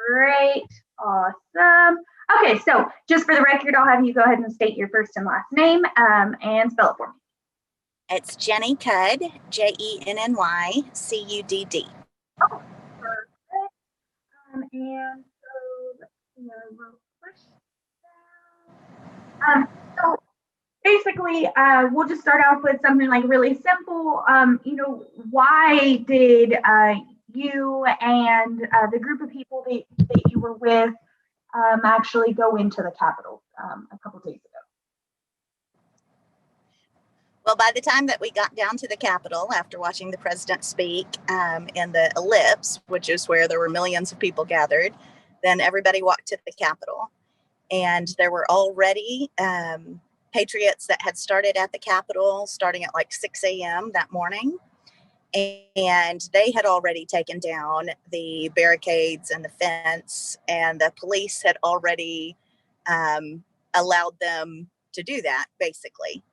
Great. Awesome. Okay, so just for the record, I'll have you go ahead and state your first and last name and spell it for me. It's Jenny Cudd, Jennycudd. Oh, perfect. And so let's see a real question. So basically, we'll just start off with something like really simple. Why did you and the group of people that you were with actually go into the Capitol a couple days ago? Well, by the time that we got down to the Capitol, after watching the president speak in the ellipse, which is where there were millions of people gathered, then everybody walked to the Capitol. And there were already patriots that had started at the Capitol starting at like 6 a.m. that morning. And they had already taken down the barricades and the fence, and the police had already allowed them to do that, basically.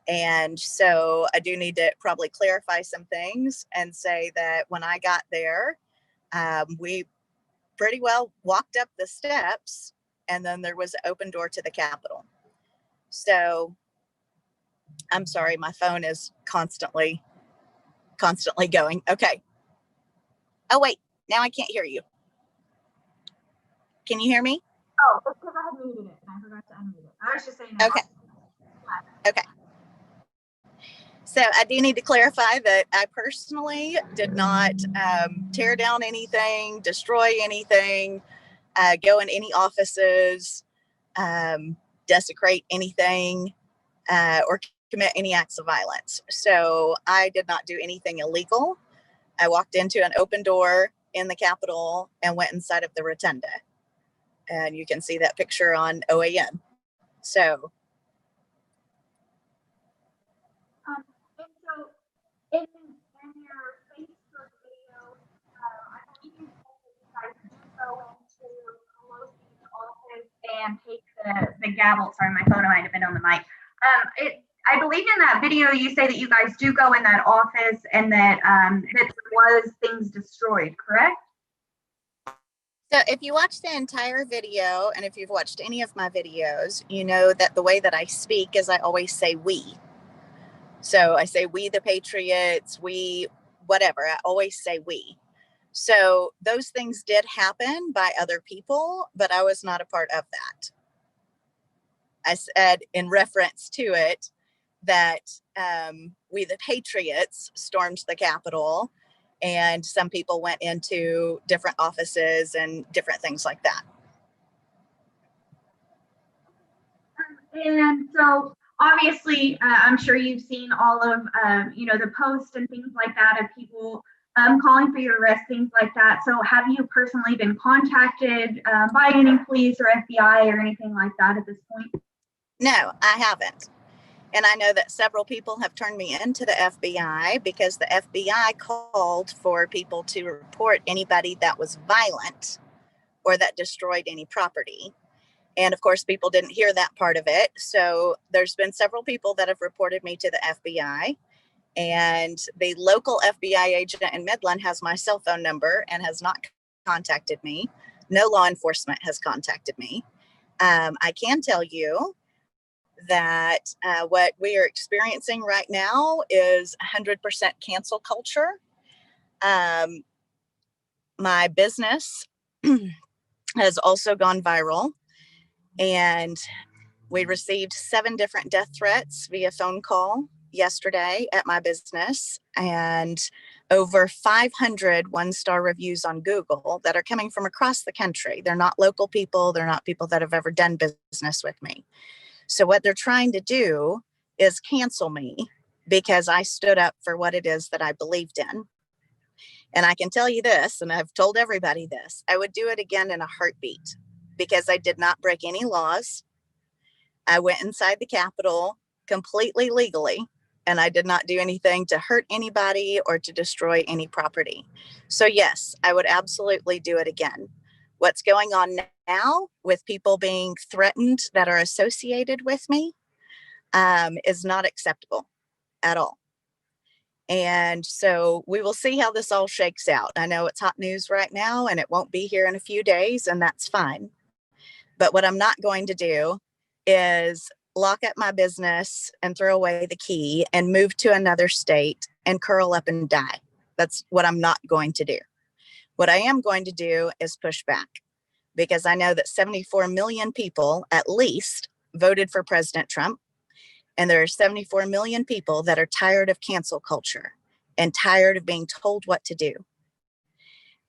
And so I do need to probably clarify some things and say that when I got there, we pretty well walked up the steps, and then there was an open door to the Capitol. So I'm sorry, my phone is constantly going. Okay. Oh, wait, now I can't hear you. Can you hear me? Oh, it's because I had muted it and I forgot to unmute it. I was just saying. Okay. Okay. So I do need to clarify that I personally did not tear down anything, destroy anything, go in any offices, desecrate anything, or commit any acts of violence. So I did not do anything illegal. I walked into an open door in the Capitol and went inside of the rotunda. And you can see that picture on OAN. So. In your Facebook video, I believe you said that you guys do go into Pelosi's office and take the gavel. Sorry, my phone might have been on the mic. I believe in that video you say that you guys do go in that office and that that was things destroyed, correct? So if you watch the entire video, and if you've watched any of my videos, you know that the way that I speak is I always say we. So I say we the patriots, we whatever, I always say we. So those things did happen by other people, but I was not a part of that. I said in reference to it that we the patriots stormed the Capitol, and some people went into different offices and different things like that. And so obviously, I'm sure you've seen all of, the posts and things like that of people calling for your arrest, things like that. So have you personally been contacted by any police or FBI or anything like that at this point? No, I haven't. And I know that several people have turned me into the FBI because the FBI called for people to report anybody that was violent or that destroyed any property. And of course, people didn't hear that part of it. So there's been several people that have reported me to the FBI. And the local FBI agent in Midland has my cell phone number and has not contacted me. No law enforcement has contacted me. I can tell you that what we are experiencing right now is 100% cancel culture. My business has also gone viral, and we received 7 different death threats via phone call yesterday at my business, and over 500 one-star reviews on Google that are coming from across the country. They're not local people. They're not people that have ever done business with me. So what they're trying to do is cancel me because I stood up for what it is that I believed in. And I can tell you this, and I've told everybody this, I would do it again in a heartbeat because I did not break any laws. I went inside the Capitol completely legally, and I did not do anything to hurt anybody or to destroy any property. So yes, I would absolutely do it again. What's going on now with people being threatened that are associated with me is not acceptable at all. And so we will see how this all shakes out. I know it's hot news right now and it won't be here in a few days, and that's fine. But what I'm not going to do is lock up my business and throw away the key and move to another state and curl up and die. That's what I'm not going to do. What I am going to do is push back, because I know that 74 million people at least voted for President Trump. And there are 74 million people that are tired of cancel culture and tired of being told what to do.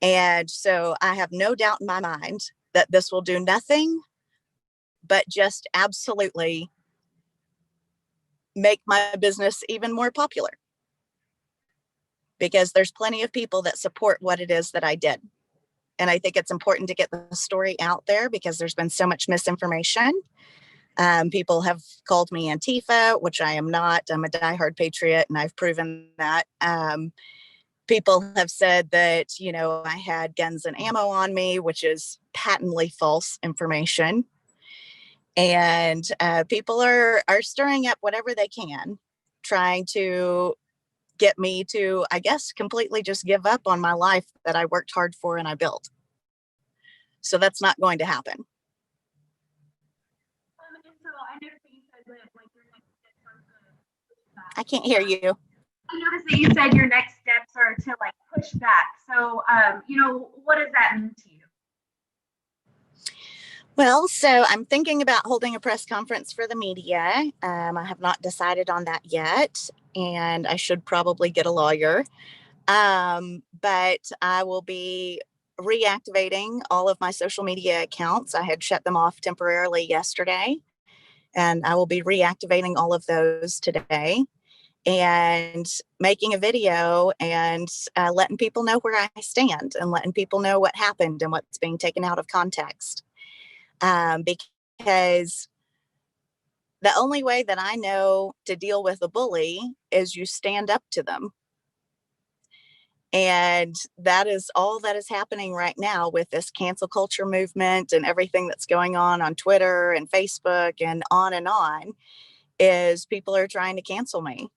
And so I have no doubt in my mind that this will do nothing but just absolutely make my business even more popular, because there's plenty of people that support what it is that I did. And I think it's important to get the story out there because there's been so much misinformation. People have called me Antifa, which I am not. I'm a diehard patriot, and I've proven that. People have said that, I had guns and ammo on me, which is patently false information. And people are stirring up whatever they can, trying to get me to, I guess, completely just give up on my life that I worked hard for and I built. So that's not going to happen. And so I noticed that you said that your next steps are to I can't hear you. I noticed that you said your next steps are to push back. So what does that mean to you? Well, so I'm thinking about holding a press conference for the media. I have not decided on that yet, and I should probably get a lawyer. But I will be reactivating all of my social media accounts. I had shut them off temporarily yesterday, and I will be reactivating all of those today and making a video and letting people know where I stand and letting people know what happened and what's being taken out of context. Because the only way that I know to deal with a bully is you stand up to them. And that is all that is happening right now with this cancel culture movement and everything that's going on Twitter and Facebook and on, is people are trying to cancel me.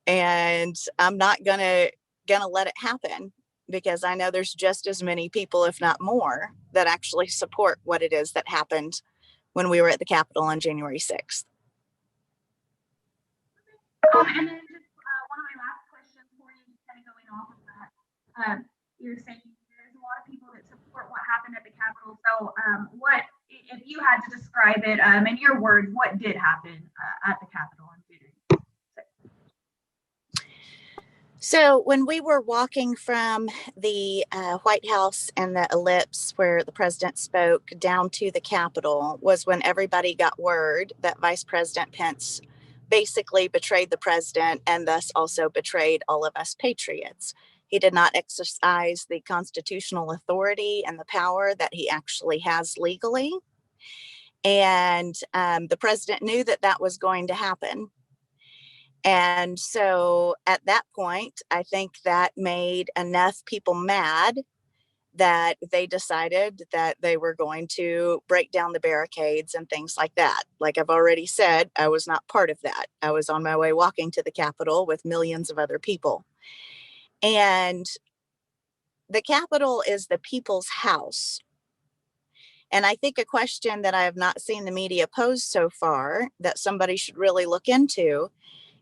And I'm not gonna let it happen, because I know there's just as many people, if not more, that actually support what it is that happened when we were at the Capitol on January 6th. And then just one of my last questions for you, just kind of going off of that. You're saying there's a lot of people that support what happened at the Capitol. So what, if you had to describe it in your words, what did happen at the Capitol on January 6th? So when we were walking from the White House and the ellipse where the president spoke down to the Capitol was when everybody got word that Vice President Pence basically betrayed the president and thus also betrayed all of us patriots. He did not exercise the constitutional authority and the power that he actually has legally. And the president knew that that was going to happen. And so at that point, I think that made enough people mad that they decided that they were going to break down the barricades and things like that. Like I've already said, I was not part of that. I was on my way walking to the Capitol with millions of other people. And the Capitol is the people's house. And I think a question that I have not seen the media pose so far that somebody should really look into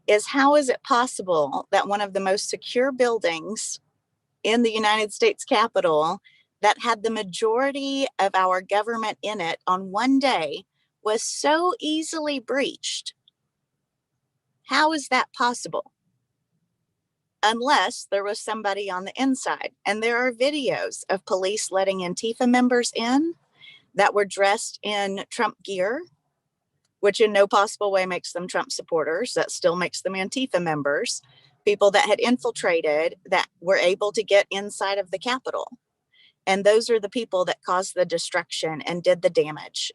is, how is it possible that one of the most secure buildings in the United States Capitol that had the majority of our government in it on one day was so easily breached? How is that possible? Unless there was somebody on the inside. And there are videos of police letting Antifa members in that were dressed in Trump gear, which in no possible way makes them Trump supporters. That still makes them Antifa members, people that had infiltrated, that were able to get inside of the Capitol. And those are the people that caused the destruction and did the damage.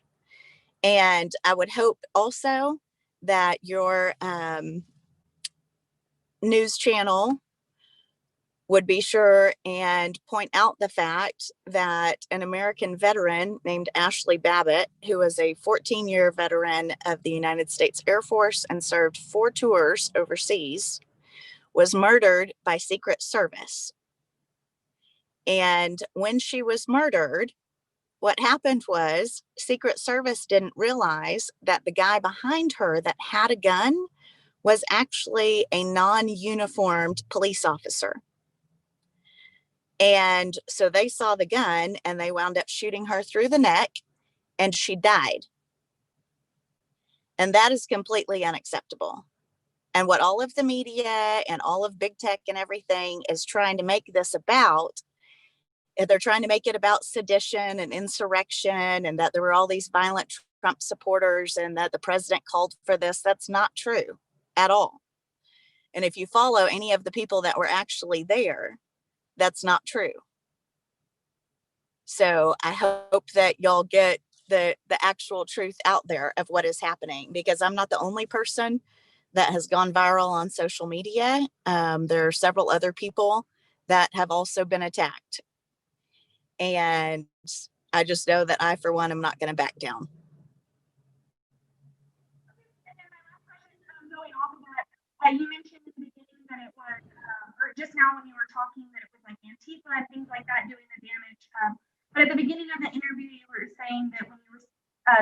And I would hope also that your news channel would be sure and point out the fact that an American veteran named Ashley Babbitt, who was a 14-year veteran of the United States Air Force and served 4 tours overseas, was murdered by Secret Service. And when she was murdered, what happened was Secret Service didn't realize that the guy behind her that had a gun was actually a non-uniformed police officer. And so they saw the gun and they wound up shooting her through the neck and she died. And that is completely unacceptable. And what all of the media and all of big tech and everything is trying to make this about, they're trying to make it about sedition and insurrection and that there were all these violent Trump supporters and that the president called for this. That's not true at all. And if you follow any of the people that were actually there, that's not true. So I hope that y'all get the actual truth out there of what is happening, because I'm not the only person that has gone viral on social media. There are several other people that have also been attacked. And I just know that I, for one, am not going to back down. And then my last question, going off of that, you mentioned at the beginning that it was, or just now when you were talking, that it was like Antifa and things like that doing the damage. But at the beginning of the interview, you were saying that when you were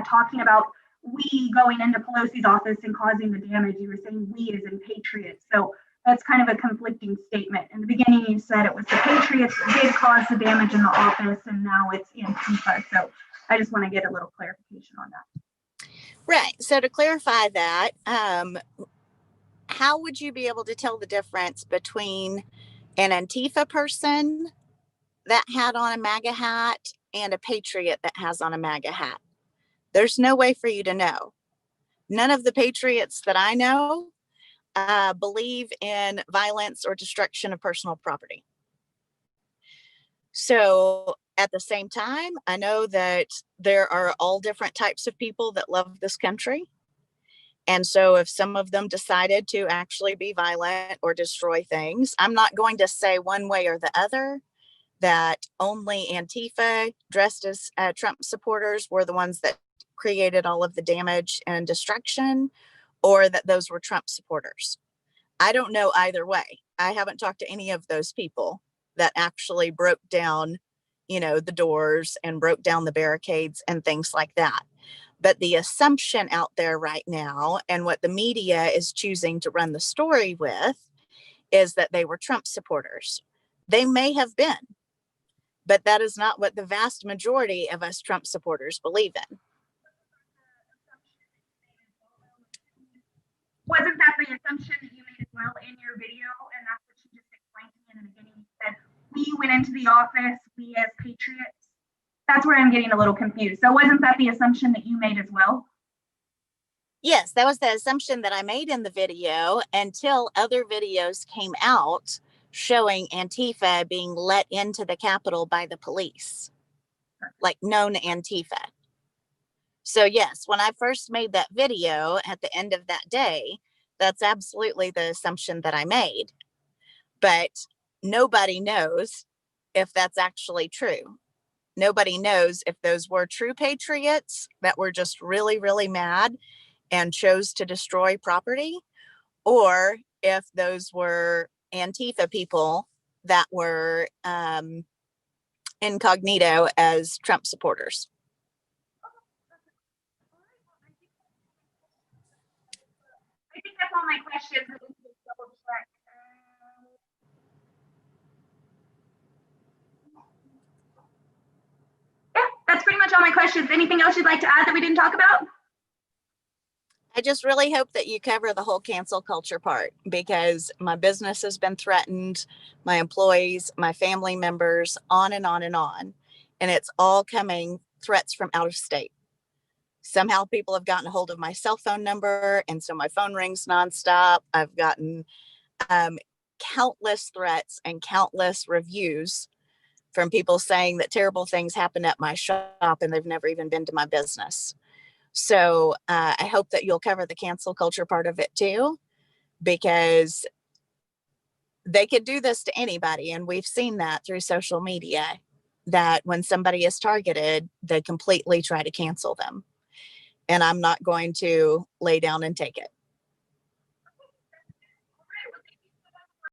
talking about we going into Pelosi's office and causing the damage, you were saying we as in patriots. So that's kind of a conflicting statement. In the beginning, you said it was the patriots that did cause the damage in the office, and now it's Antifa. So I just want to get a little clarification on that. Right. So to clarify that, how would you be able to tell the difference between an Antifa person that had on a MAGA hat and a patriot that has on a MAGA hat? There's no way for you to know. None of the patriots that I know believe in violence or destruction of personal property. So at the same time, I know that there are all different types of people that love this country. And so if some of them decided to actually be violent or destroy things, I'm not going to say one way or the other that only Antifa dressed as Trump supporters were the ones that created all of the damage and destruction, or that those were Trump supporters. I don't know either way. I haven't talked to any of those people that actually broke down, the doors and broke down the barricades and things like that. But the assumption out there right now, and what the media is choosing to run the story with, is that they were Trump supporters. They may have been, but that is not what the vast majority of us Trump supporters believe in. Wasn't that the assumption that you made as well in your video? And that's what you just explained to me in the beginning. You said, we went into the office, we as patriots. That's where I'm getting a little confused. So wasn't that the assumption that you made as well? Yes, that was the assumption that I made in the video until other videos came out showing Antifa being let into the Capitol by the police, like known Antifa. So yes, when I first made that video at the end of that day, that's absolutely the assumption that I made. But nobody knows if that's actually true. Nobody knows if those were true patriots that were just really, really mad and chose to destroy property, or if those were Antifa people that were incognito as Trump supporters. I think that's all my questions. Yeah, that's pretty much all my questions. Anything else you'd like to add that we didn't talk about? I just really hope that you cover the whole cancel culture part, because my business has been threatened, my employees, my family members, on and on and on. And it's all coming threats from out of state. Somehow people have gotten a hold of my cell phone number, and so my phone rings nonstop. I've gotten countless threats and countless reviews from people saying that terrible things happened at my shop and they've never even been to my business. So I hope that you'll cover the cancel culture part of it too, because they could do this to anybody. And we've seen that through social media, that when somebody is targeted, they completely try to cancel them. And I'm not going to lay down and take it.